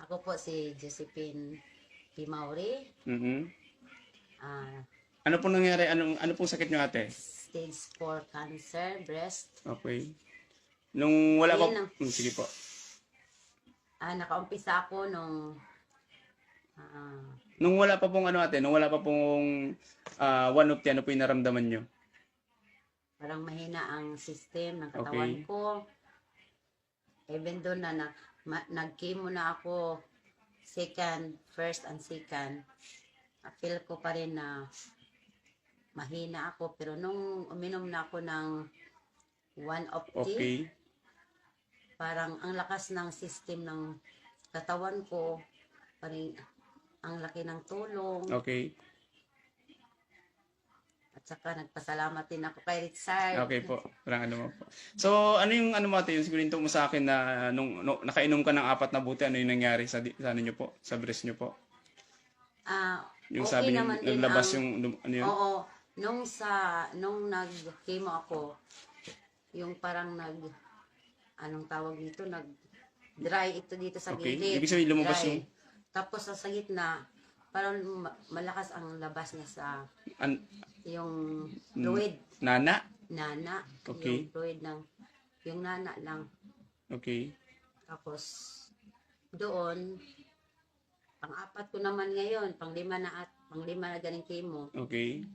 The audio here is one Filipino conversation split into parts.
Ako po si Josephine P. Mauri. Mhm. Ah, Ano pong nangyari? Ano pong sakit niyo, ate? stage 4 cancer, breast. Okay. Nung wala pa... Ayun ang, Sige po. nakaumpisa ako nung ah, Nung wala pa pong ano, ate, nung wala pa pong 1 of 10, ano po yung naramdaman niyo? parang mahina ang system ng katawan Okay. ko. Even doon na, nag-chemo na ako first and second. Feel ko pa rin na mahina ako. Pero nung uminom na ako ng 1 of tea, Okay. parang ang lakas ng system ng katawan ko, parang ang laki ng tulong. Okay. At saka nagpasalamat din ako kay Richard. Okay po. Walang ano mo po. So, ano yung ano mo, ate, yung sigurito mo sa akin na nung nakainom ka ng 4 na buti, ano yung nangyari sa ano niyo po, sa breast niyo po? Yung Okay sabi niyo, naman din labas ang- yung ano yun? Oo, nung nag-chemo ako, yung parang anong tawag nito, nag-dry ito dito sa Okay. gilid. Ibig sabihin lumabas Dry. yung Tapos sa gitna, parang malakas ang labas niya sa yung fluid. nana? Nana. Okay. Yung fluid yung nana lang. Okay. Tapos doon, pang-apat ko naman ngayon, pang-lima na galing chemo. Okay.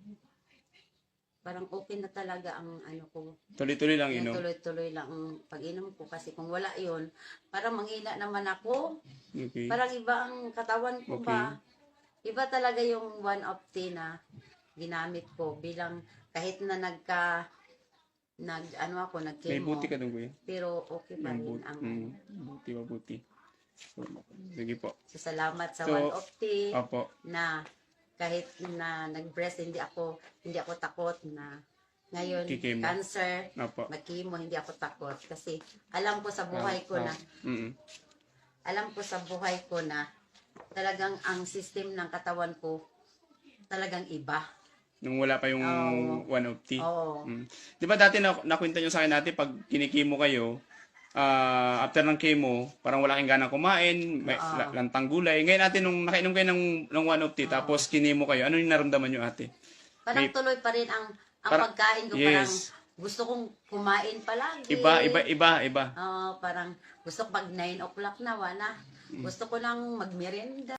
Parang okay na talaga ang ano ko. Tuloy-tuloy lang Yung inom. tuloy-tuloy lang ang pag-inom ko kasi kung wala yun, parang manghina naman ako. Okay. Parang iba ang katawan ko ba? Iba talaga yung 1 of tea na ginamit ko bilang kahit na May nag-chemo. buti ka doon, kuya. Pero okay pa May rin buti. ang Buti, mabuti. Sige po. salamat sa So, 1 of tea Opo. na kahit na nag-breast hindi ako takot na ngayon Kikimo. cancer, Opo. mag-chemo, hindi ako takot kasi alam ko sa buhay ko na talagang ang system ng katawan ko talagang iba. Nung wala pa yung Oo. 1 of tea. Oo. Di ba dati nakwenta nyo sa akin natin pag kinikimo kayo, after ng chemo, parang wala kang ganang kumain, may lantang gulay. Ngayon natin, nung nakainom kayo ng 1 of tea, tapos kinimo kayo, ano yung naramdaman nyo, ate? Parang tuloy pa rin ang Parang- pagkain ko, yes. parang gusto kong kumain palagi. Iba. Parang gusto ko pag 9 o'clock na, wala. Gusto ko lang magmerienda.